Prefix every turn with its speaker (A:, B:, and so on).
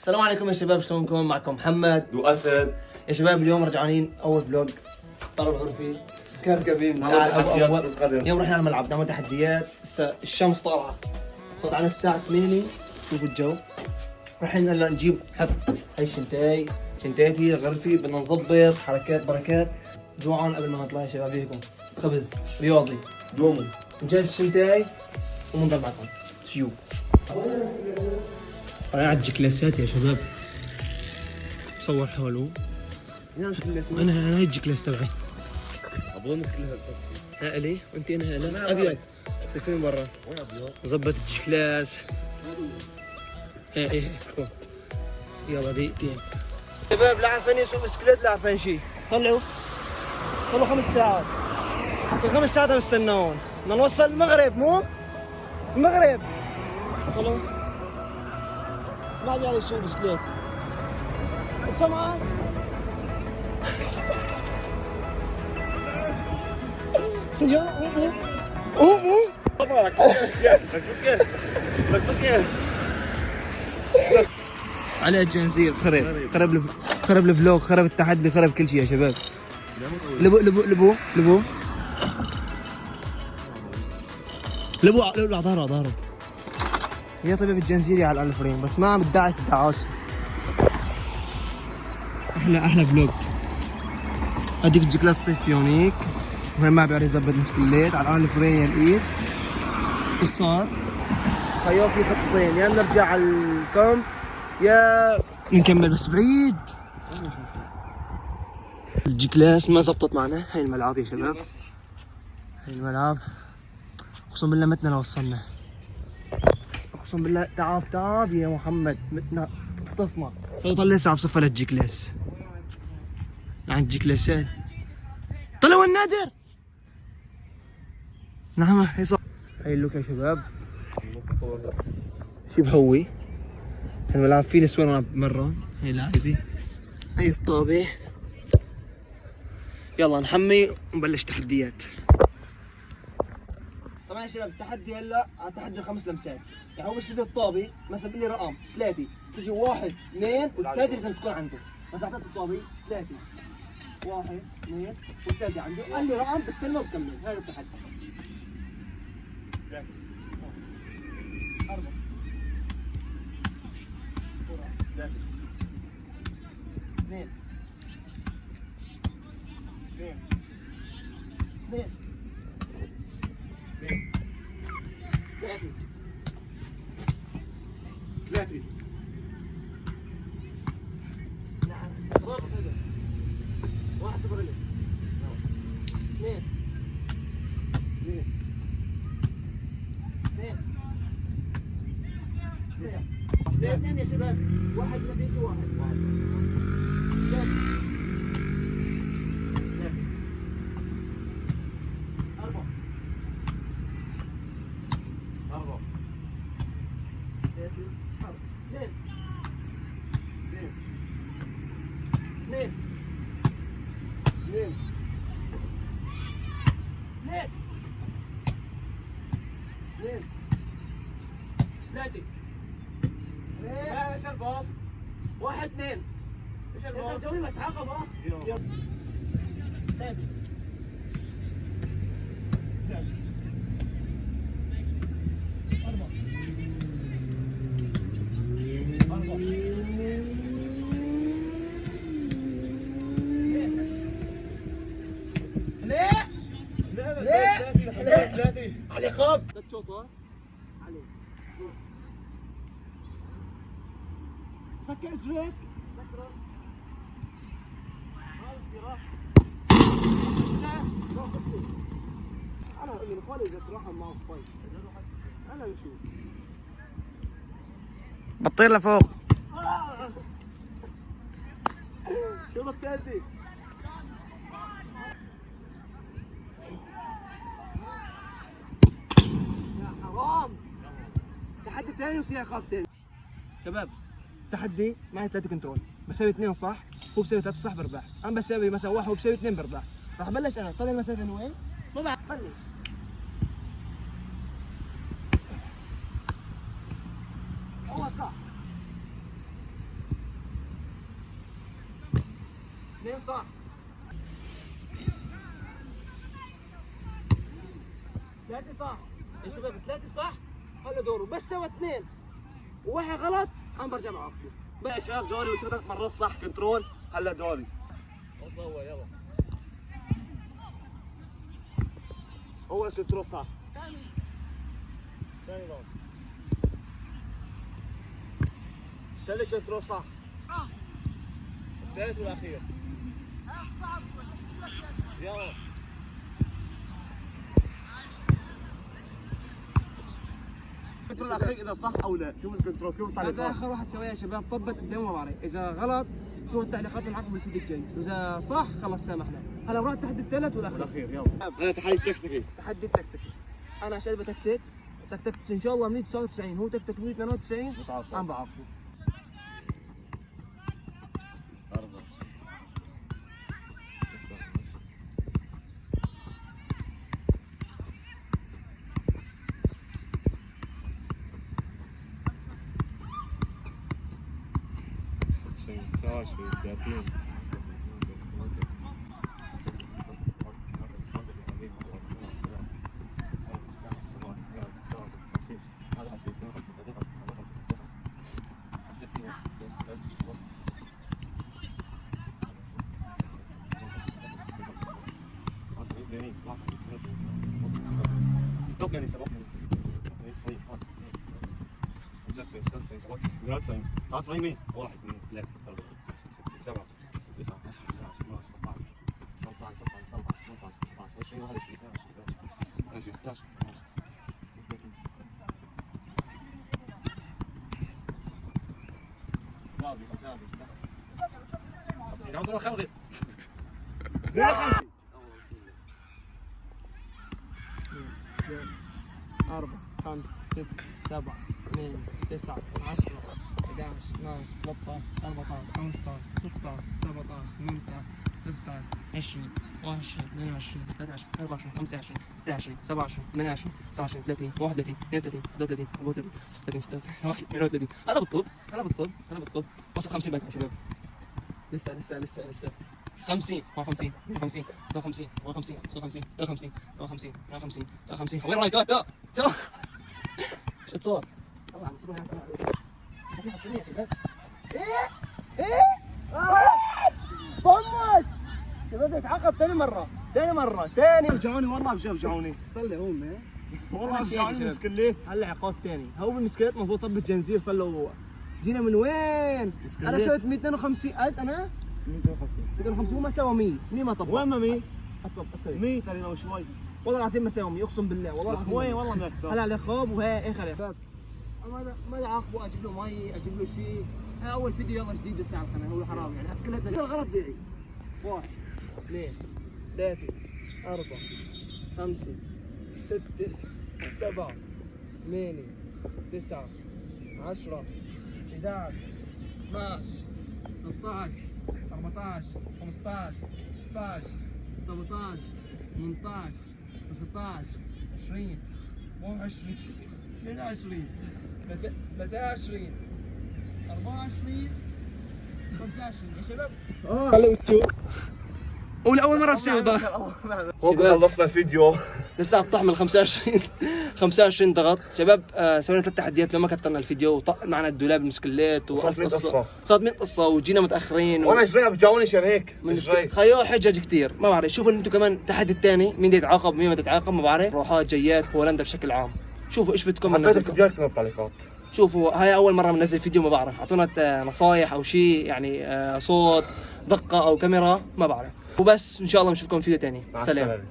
A: السلام عليكم يا شباب، شلونكم؟ معكم محمد
B: واسد.
A: يا شباب. اليوم رجعانين اول فلوج طلب عرفي كركبين اليوم رحنا على الملعب نعمل تحديات. الشمس طالعه، صارت على الساعه 8. شوفوا الجو. رايحين هلا نجيب حط هاي شنتايتي الغرفي، بدنا نظبط حركات بركات. جوعان قبل ما نطلع يا شباب، هيكم خبز رياضي
B: دومو
A: نجهز الشنتاي ومنضل معكم. شيو انا على الجكلاسات يا شباب، صور حوله. انا هاي الجكلاس تبعي
B: ابغى كلها
A: هقلي وانت انا ابيض شايفين برا.
B: وين ابيض؟
A: ظبط الجكلاس. ايه يلا دقيقتين شباب. لا عارفين يسوق بسكليت لا عارفين شيء. طلعوا صار له 5 ساعات، صار 5 ساعات بستناهم. بدنا نوصل المغرب، مو المغرب. طلعوا ما عاد يسوق بسكليت. سمعك سيارة قوموا على الجنزير. خرب الفلوق، خرب التحدي، خرب كل شيء يا شباب. لبو على ظهره. يا طبيب الجنزيري على الفريم، بس ما عم تدعس الدعاس. احلى فلوق. اديك الجكلاس صيفيونيك وهي ما بيعرف يظبط مسكليت على الان الفرين الايد. ايش صار؟ خيو في خطتين، يا نرجع على الكامب يا نكمل، بس بعيد. الجكلاس ما زبطت معنا. هاي الملعب يا شباب، هاي الملعب. اقسم بالله متنا لو وصلنا، اقسم بالله. تعب يا محمد، متنا تفتصنا. صوت لسه عم صفى للجكلاس عند الجكلاسات. طلعوا النادر. نعم هي صح. هاي اللوك يا شباب، شي بهوي. الملعب فيه نسوان وانا بمرن. هاي لاعبي، هاي الطابة. يلا نحمي ونبلش تحديات. طبعا يا شباب التحدي هلا على تحدي ال5 لمسات. يعني هو بيشتري الطابة مثلا بيقول لي رقم 3، تجي 1 2 والثالثة لازم تكون عنده. مثلا اعطيته الطابة 3 1 2 والثالثة عنده، قال لي رقم بستنى وبكمل. هذا التحدي. 4 2
B: ثلاثة.
A: واحد صفر لك. 2 2 يا شباب. 1 نتيجة 1 4 ايش الباص؟ 1 2 ايش الباص؟ جوني متعاقب. يلا 3
B: ثلاثة.
A: علي خاب. تشوطه علي. سكر اجريك. سكره. انا من خالي اذا تروح معه كويس. انا بشوف بطير لفوق. شو بتأدي؟ يا حرام. تحدي ثاني وفيها عقاب ثاني. شباب تحدي معي 3 كنترول، بسوي 2 صح، هو بسوي 3 صح بربح. انا بسوي مثلا 1 هو بسوي 2 بربح. راح ابلش انا. طلع المسافه من وين؟ ما بعرف. بلش اول صح 2 صح. 3 صح يا شباب، 3 صح. هلا دوره، بس سوى 2 وواحد غلط انا برجع معاقبه.
B: بقى يا شباب دوري وصلت مرات صح كنترول. هلا دوري. وصل هو يلا. اول كنترول صح. ثاني باص. ثالث كنترول صح. الثالث والاخير. يلا. الكنترول الاخير اذا صح او لا. شوف الكنترول كيف بيطلع.
A: هذا اخر واحد سواه يا شباب، طبت قدام ما بعرف، اذا غلط شوفوا التعليقات بنعاقب بالفيديو الجاي، واذا صح خلص سامحنا. هلا بروح التحدي الثالث والاخير.
B: يلا. انا تحدي تكتيكي.
A: تحدي التكتيكي. انا عشان بتكتك تكتكت ان شاء الله 199، هو تكتك 198 انا بعاقبه.
B: 4 30 ستوب يعني سبق 90 مين؟ 1 2 3 4 5 6 7 9 10 11 12 13 15 16 17 18 19 20 21 22
A: 4 5 6 7 8 9 10 11 12 13 14 15 16 17 18 19 20 21 22 23 24 25 26 27 28 29 30 31 32 33 34 35 36 38 هلا بالطب هلا بالطب هلا بالطب. وصل 50 باك يا شباب. لسه 50 51 52 53 54 55 56 57 58 59. وين رايح؟ تو شو تصور؟ طبعا تصور هنا حصريه يا شباب. ايه طنش شباب، يتعاقب ثاني مرة
B: وجعوني والله وجعوني
A: طلع امي
B: والله وجعوني مسكليت.
A: هلا عقاب ثاني. هو بالمسكليت مضبوط طب جنزير صار له. جينا من وين؟ انا سويت 252 انا 250 هو ما سوى 100 ما طبق.
B: وين ما 100
A: اسوي
B: 100 ترى لو شوي
A: والله العظيم ما سوى 100 اقسم بالله والله العظيم.
B: وين والله ما
A: هلا على خاب وهي اخر يا شباب. ما يعاقبوا، اجيب له مي اجيب له شيء. ها اول فيديو يلا جديد لسه على القناه، هو حرام يعني كلها غلط ديعي. 1 2 3 4 5 6 7 8 9 10 11 12 13 14 15 16 17 18 19 20 21 22 23 24 25 يا شباب. هلا بتشوف والاول مره بسوي ضغط.
B: وكذا خلصنا الفيديو.
A: لسه قطع من 25 ضغط شباب. سوينا 3 تحديات لو ما كترنا الفيديو، وطق معنا الدولاب المسكليت
B: صارت 100 قصة.
A: صارت 100 قصه وجينا متاخرين
B: وانا جرينا بجاوني عشان هيك
A: خيو حجج كثير ما بعرف. شوفوا انتم كمان التحدي الثاني مين بده يتعاقب مين ما يتعاقب ما بعرف. روحات جيات في هولندا بشكل عام. شوفوا ايش بدكم
B: حطيت
A: ننزل
B: الفيديوهات كلها بالتعليقات.
A: شوفوا هاي اول مره بننزل فيديو ما بعرف، اعطونا نصايح او شيء يعني صوت دقه او كاميرا ما بعرف. وبس ان شاء الله بنشوفكم فيديو ثاني.
B: سلام.